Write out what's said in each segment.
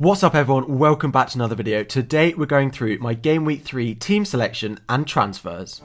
What's up everyone, welcome back to another video. Today we're going through my Game Week 3 team selection and transfers.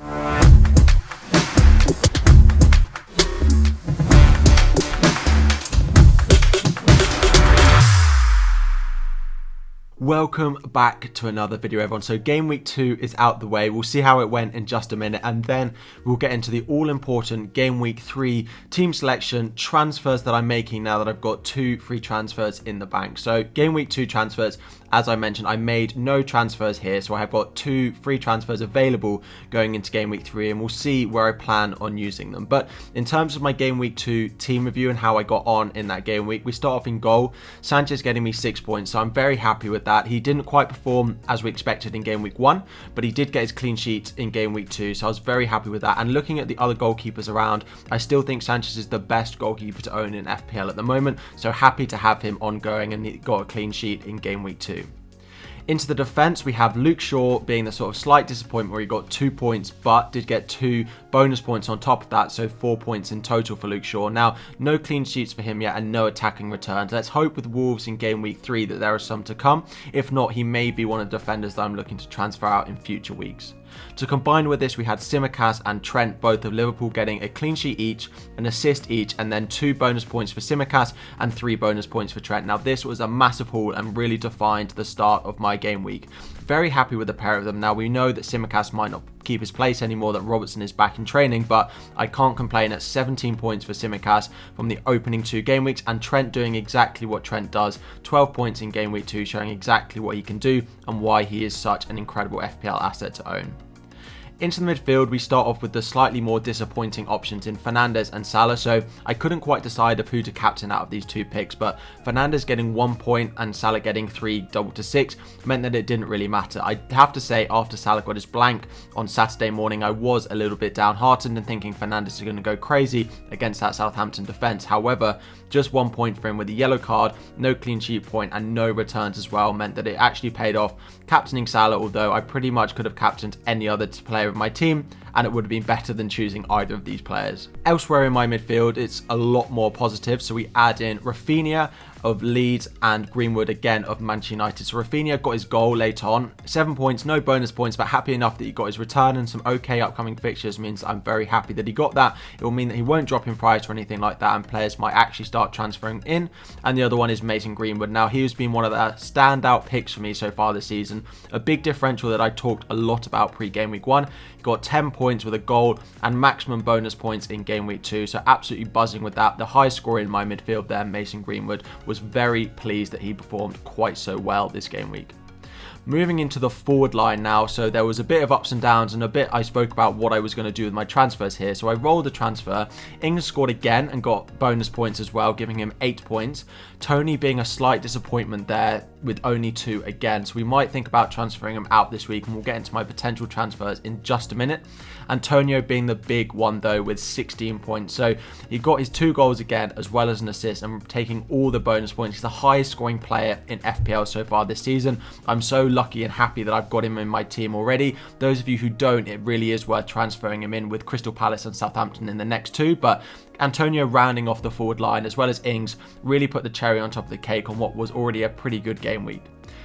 Welcome back to another video everyone. So Game Week 2 is out the way. We'll see how it went in just a minute and then we'll get into the all-important Game Week 3 team selection transfers that I'm making now that I've got 2 free transfers in the bank. So Game Week 2 transfers, as I mentioned, I made no transfers here, so I have got 2 free transfers available going into Game Week 3 and we'll see where I plan on using them. But in terms of my Game Week 2 team review and how I got on in that game week, we start off in goal. Sanchez getting me 6 points, so I'm very happy with that. He didn't quite perform as we expected in Game Week 1, but he did get his clean sheet in Game Week 2, so I was very happy with that. And looking at the other goalkeepers around, I still think Sanchez is the best goalkeeper to own in FPL at the moment, so happy to have him ongoing, and he got a clean sheet in Game Week 2. Into the defence, we have Luke Shaw being the sort of slight disappointment where he got 2 points, but did get 2 bonus points on top of that, so 4 points in total for Luke Shaw. Now, no clean sheets for him yet and no attacking returns. Let's hope with Wolves in Game Week 3 that there are some to come. If not, he may be one of the defenders that I'm looking to transfer out in future weeks. To combine with this, we had Tsimikas and Trent, both of Liverpool, getting a clean sheet each, an assist each, and then 2 bonus points for Tsimikas and 3 bonus points for Trent. Now, this was a massive haul and really defined the start of my game week. Very happy with the pair of them. Now, we know that Tsimikas might not keep his place anymore, that Robertson is back in training, but I can't complain at 17 points for Tsimikas from the opening 2 game weeks, and Trent doing exactly what Trent does. 12 points in Game Week 2, showing exactly what he can do and why he is such an incredible FPL asset to own. Into the midfield, we start off with the slightly more disappointing options in Fernandes and Salah, so I couldn't quite decide of who to captain out of these 2 picks, but Fernandes getting 1 point and Salah getting 3 double to 6 meant that it didn't really matter. I have to say, after Salah got his blank on Saturday morning, I was a little bit downhearted and thinking Fernandes is going to go crazy against that Southampton defence. However, just 1 point for him with a yellow card, no clean sheet point and no returns as well meant that it actually paid off captaining Salah, although I pretty much could have captained any other player of my team and it would have been better than choosing either of these players. Elsewhere in my midfield, it's a lot more positive, so we add in Rafinha of Leeds and Greenwood again of Manchester United. So Rafinha got his goal late on, 7 points, no bonus points, but happy enough that he got his return, and some okay upcoming fixtures means I'm very happy that he got that. It will mean that he won't drop in price or anything like that, and players might actually start transferring in. And the other one is Mason Greenwood. Now, he has been one of the standout picks for me so far this season. A big differential that I talked a lot about pre-Game Week 1. He got 10 points with a goal and maximum bonus points in Game Week 2, so absolutely buzzing with that. The highest scorer in my midfield there, Mason Greenwood, was very pleased that he performed quite so well this game week. Moving into the forward line now, so there was a bit of ups and downs and a bit I spoke about what I was going to do with my transfers here. So I rolled the transfer. Ings scored again and got bonus points as well, giving him 8 points. Tony being a slight disappointment there with only 2 again, so we might think about transferring him out this week, and we'll get into my potential transfers in just a minute. Antonio being the big one though with 16 points, so he got his 2 goals again as well as an assist and taking all the bonus points. He's the highest scoring player in FPL so far this season. I'm so lucky and happy that I've got him in my team already. Those of you who don't, it really is worth transferring him in with Crystal Palace and Southampton in the next 2, but Antonio rounding off the forward line as well as Ings really put the cherry on top of the cake on what was already a pretty good game week.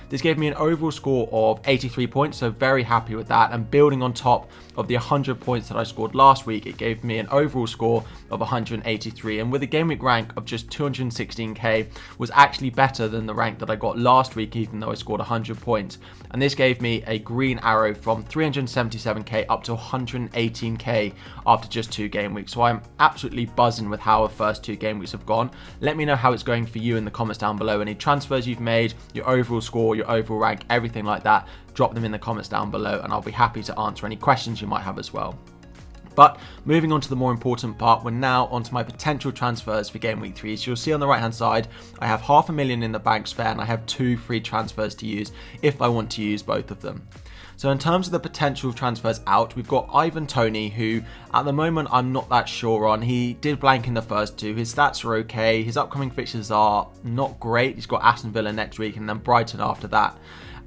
This gave me an overall score of 83 points, so very happy with that. And building on top of the 100 points that I scored last week, it gave me an overall score of 183. And with a game week rank of just 216k, was actually better than the rank that I got last week, even though I scored 100 points. And this gave me a green arrow from 377k up to 118k after just 2 game weeks. So I'm absolutely buzzing with how the first 2 game weeks have gone. Let me know how it's going for you in the comments down below. Any transfers you've made, your overall score, your overall rank, everything like that, drop them in the comments down below and I'll be happy to answer any questions you might have as well. But moving on to the more important part, we're now onto my potential transfers for Game Week 3. So you'll see on the right hand side, I have $500,000 in the bank spare and I have 2 free transfers to use if I want to use both of them. So in terms of the potential transfers out, we've got Ivan Toney, who at the moment I'm not that sure on. He did blank in the first 2. His stats are okay. His upcoming fixtures are not great. He's got Aston Villa next week and then Brighton after that.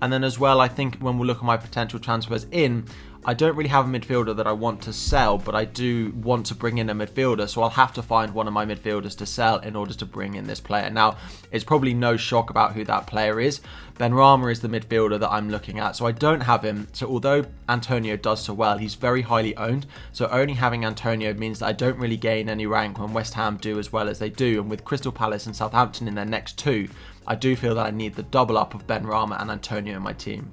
And then as well, I think when we look at my potential transfers in, I don't really have a midfielder that I want to sell, but I do want to bring in a midfielder, so I'll have to find one of my midfielders to sell in order to bring in this player. Now, it's probably no shock about who that player is. Benrahma is the midfielder that I'm looking at, so I don't have him. So although Antonio does so well, he's very highly owned, so only having Antonio means that I don't really gain any rank when West Ham do as well as they do, and with Crystal Palace and Southampton in their next two, I do feel that I need the double up of Benrahma and Antonio in my team.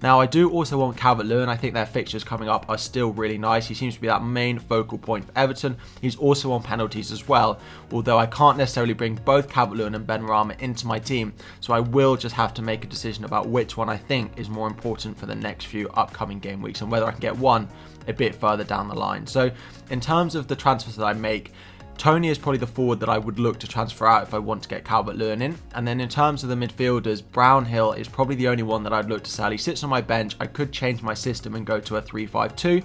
Now, I do also want Calvert-Lewin. I think their fixtures coming up are still really nice. He seems to be that main focal point for Everton. He's also on penalties as well, although I can't necessarily bring both Calvert-Lewin and Benrahma into my team, so I will just have to make a decision about which one I think is more important for the next few upcoming game weeks and whether I can get one a bit further down the line. So in terms of the transfers that I make, Tony is probably the forward that I would look to transfer out if I want to get Calvert-Lewin in. And then in terms of the midfielders, Brownhill is probably the only one that I'd look to sell. He sits on my bench. I could change my system and go to a 3-5-2,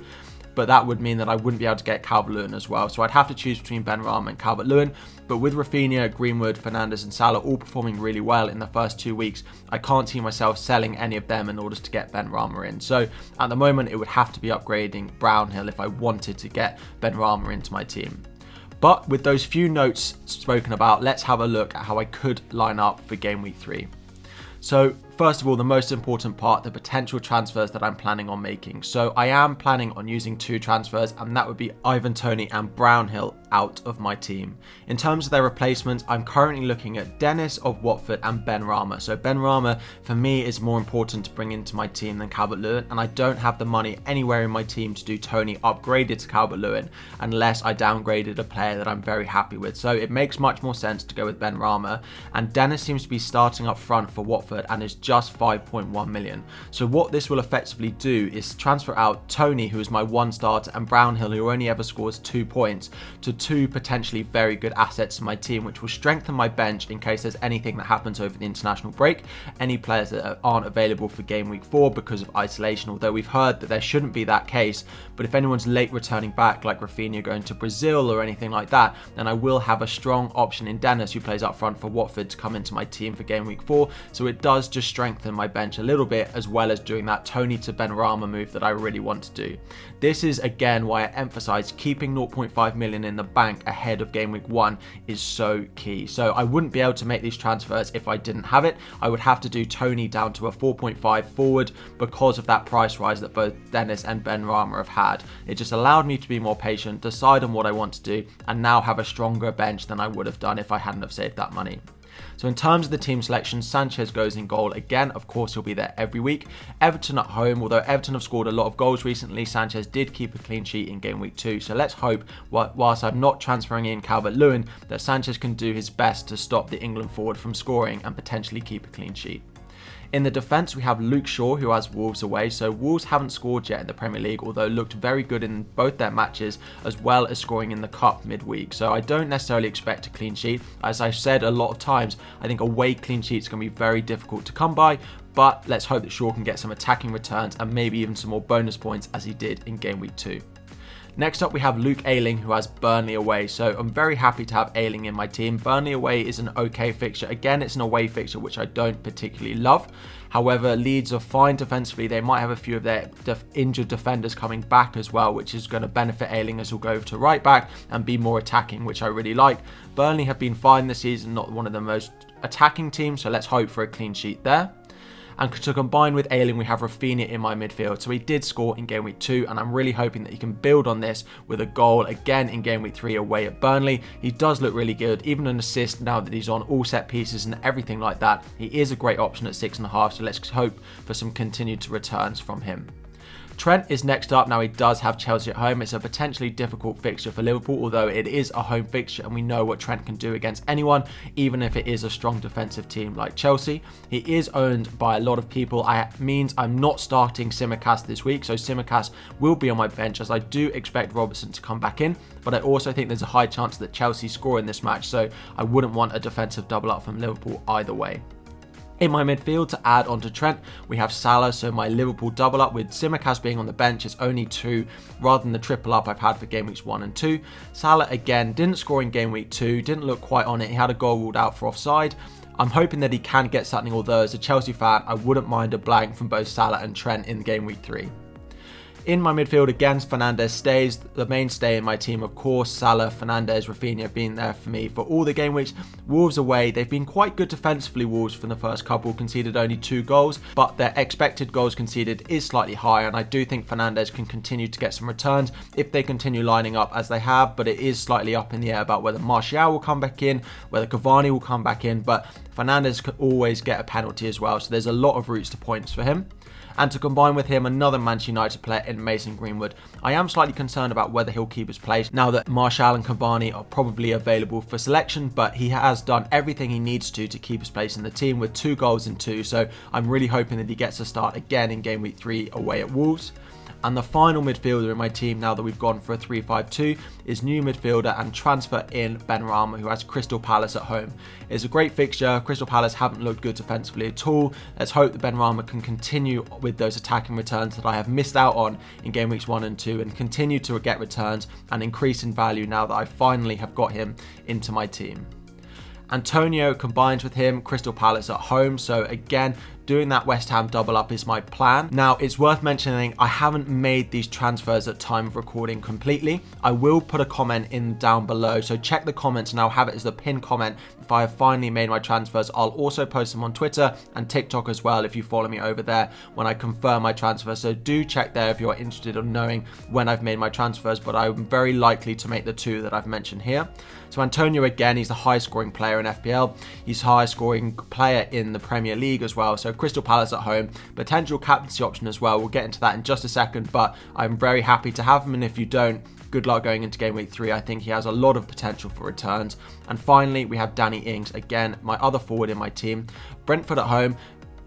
but that would mean that I wouldn't be able to get Calvert-Lewin as well. So I'd have to choose between Benrahma and Calvert-Lewin. But with Rafinha, Greenwood, Fernandes and Salah all performing really well in the first 2 weeks, I can't see myself selling any of them in order to get Benrahma in. So at the moment, it would have to be upgrading Brownhill if I wanted to get Benrahma into my team. But with those few notes spoken about, let's have a look at how I could line up for Game Week 3. So first of all, the most important part, the potential transfers that I'm planning on making. So I am planning on using 2 transfers, and that would be Ivan Toney and Brownhill out of my team. In terms of their replacements, I'm currently looking at Dennis of Watford and Benrahma. So Benrahma for me is more important to bring into my team than Calvert-Lewin, and I don't have the money anywhere in my team to do Toney upgraded to Calvert-Lewin unless I downgraded a player that I'm very happy with. So it makes much more sense to go with Benrahma, and Dennis seems to be starting up front for Watford and is just 5.1 million. So what this will effectively do is transfer out Toney, who is my 1 starter, and Brownhill, who only ever scores 2 points, to 2 potentially very good assets in my team, which will strengthen my bench in case there's anything that happens over the international break, any players that aren't available for Game Week 4 because of isolation, although we've heard that there shouldn't be that case. But if anyone's late returning back, like Rafinha going to Brazil or anything like that, then I will have a strong option in Dennis, who plays up front for Watford, to come into my team for Game Week 4. So it does just strengthen my bench a little bit, as well as doing that Toney to Benrahma move that I really want to do. This is again why I emphasize keeping 0.5 million in the bank ahead of Game Week 1 is so key. So I wouldn't be able to make these transfers if I didn't have it. I would have to do Toney down to a 4.5 forward because of that price rise that both Dennis and Benrahma have had. It just allowed me to be more patient, decide on what I want to do, and now have a stronger bench than I would have done if I hadn't have saved that money. So in terms of the team selection, Sanchez goes in goal. Again, of course, he'll be there every week. Everton at home, although Everton have scored a lot of goals recently, Sanchez did keep a clean sheet in Game Week 2. So let's hope, whilst I'm not transferring in Calvert-Lewin, that Sanchez can do his best to stop the England forward from scoring and potentially keep a clean sheet. In the defence, we have Luke Shaw, who has Wolves away. So Wolves haven't scored yet in the Premier League, although looked very good in both their matches, as well as scoring in the Cup midweek. So I don't necessarily expect a clean sheet. As I've said a lot of times, I think away clean sheets can be very difficult to come by, but let's hope that Shaw can get some attacking returns and maybe even some more bonus points as he did in Game Week 2. Next up, we have Luke Ayling, who has Burnley away. So I'm very happy to have Ayling in my team. Burnley away is an okay fixture. Again, it's an away fixture, which I don't particularly love. However, Leeds are fine defensively. They might have a few of their injured defenders coming back as well, which is going to benefit Ayling, as he'll go over to right back and be more attacking, which I really like. Burnley have been fine this season, not one of the most attacking teams, so let's hope for a clean sheet there. And to combine with Ayling, we have Rafinha in my midfield. So he did score in Game Week 2, and I'm really hoping that he can build on this with a goal again in Game Week 3 away at Burnley. He does look really good, even an assist now that he's on all set pieces and everything like that. He is a great option at 6.5, so let's hope for some continued returns from him. Trent is next up. Now, he does have Chelsea at home. It's a potentially difficult fixture for Liverpool, although it is a home fixture and we know what Trent can do against anyone, even if it is a strong defensive team like Chelsea. He is owned by a lot of people. It means I'm not starting Tsimikas this week, so Tsimikas will be on my bench, as I do expect Robertson to come back in, but I also think there's a high chance that Chelsea score in this match, so I wouldn't want a defensive double up from Liverpool either way. In my midfield, to add on to Trent, we have Salah, so my Liverpool double up with Tsimikas being on the bench is only 2 rather than the triple up I've had for Game Weeks 1 and 2. Salah again didn't score in Game Week 2, didn't look quite on it, he had a goal ruled out for offside. I'm hoping that he can get something, although as a Chelsea fan I wouldn't mind a blank from both Salah and Trent in Game Week 3. In my midfield, again, Fernandes stays the mainstay in my team. Of course, Salah, Fernandes, Rafinha being there for me for all the game weeks. Wolves away, they've been quite good defensively, Wolves, for the first couple, conceded only 2 goals, but their expected goals conceded is slightly higher, and I do think Fernandes can continue to get some returns if they continue lining up as they have, but it is slightly up in the air about whether Martial will come back in, whether Cavani will come back in, but Fernandes could always get a penalty as well, so there's a lot of routes to points for him. And to combine with him another Manchester United player in Mason Greenwood. I am slightly concerned about whether he'll keep his place now that Martial and Cavani are probably available for selection, but he has done everything he needs to keep his place in the team with 2 goals in 2, so I'm really hoping that he gets a start again in game week 3 away at Wolves. And the final midfielder in my team, now that we've gone for a 3-5-2, is new midfielder and transfer in Benrahma, who has Crystal Palace at home. It's a great fixture. Crystal Palace haven't looked good defensively at all. Let's hope that Benrahma can continue with those attacking returns that I have missed out on in game weeks 1 and 2 and continue to get returns and increase in value now that I finally have got him into my team. Antonio combines with him, Crystal Palace at home, so again, doing that West Ham double up is my plan. Now, it's worth mentioning I haven't made these transfers at time of recording completely. I will put a comment in down below, so check the comments and I'll have it as the pinned comment if I have finally made my transfers. I'll also post them on Twitter and TikTok as well if you follow me over there when I confirm my transfer, so do check there if you're interested in knowing when I've made my transfers, but I'm very likely to make the 2 that I've mentioned here. So Antonio, again, he's the highest scoring player in FPL. He's the highest scoring player in the Premier League as well, so Crystal Palace at home, potential captaincy option as well. We'll get into that in just a second, but I'm very happy to have him, and if you don't, good luck going into game week 3. I think he has a lot of potential for returns. And finally, we have Danny Ings, again, my other forward in my team. Brentford at home.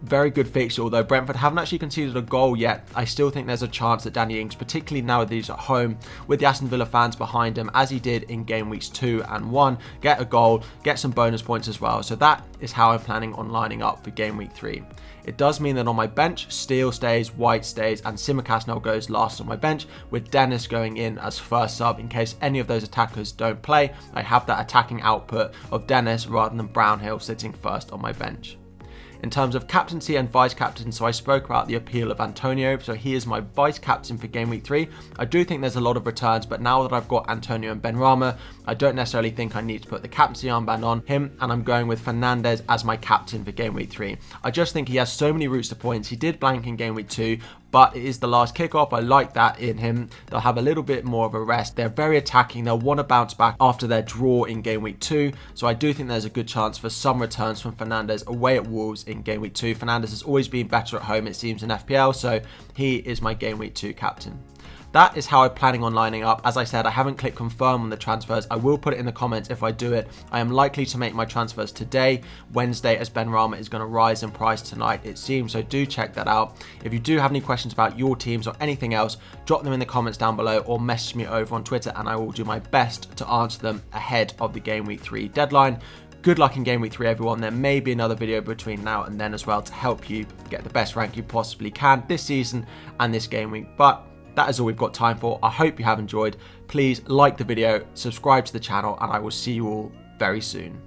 Very good fixture, although Brentford haven't actually conceded a goal yet. I still think there's a chance that Danny Ings, particularly now that he's at home with the Aston Villa fans behind him, as he did in game weeks 2 and 1, get a goal, get some bonus points as well. So that is how I'm planning on lining up for game week 3. It does mean that on my bench, Steele stays, White stays, and Tsimikas now goes last on my bench, with Dennis going in as first sub in case any of those attackers don't play. I have that attacking output of Dennis rather than Brownhill sitting first on my bench. In terms of captaincy and vice captain, so I spoke about the appeal of Antonio, so he is my vice captain for game week 3. I do think there's a lot of returns, but now that I've got Antonio and Benrahma, I don't necessarily think I need to put the captaincy armband on him, and I'm going with Fernandes as my captain for game week 3. I just think he has so many routes to points. He did blank in game week 2, but it is the last kickoff. I like that in him. They'll have a little bit more of a rest. They're very attacking. They'll want to bounce back after their draw in game week 2. So I do think there's a good chance for some returns from Fernandes away at Wolves in game week 2. Fernandes has always been better at home, it seems, in FPL. So he is my game week 2 captain. That is how I'm planning on lining up. As I said, I haven't clicked confirm on the transfers. I will put it in the comments if I do it. I am likely to make my transfers today, Wednesday, as Benrahma is going to rise in price tonight, it seems. So do check that out. If you do have any questions about your teams or anything else, drop them in the comments down below or message me over on Twitter and I will do my best to answer them ahead of the Game Week 3 deadline. Good luck in Game Week 3, everyone. There may be another video between now and then as well to help you get the best rank you possibly can this season and this game week. But that is all we've got time for. I hope you have enjoyed. Please like the video, subscribe to the channel, and I will see you all very soon.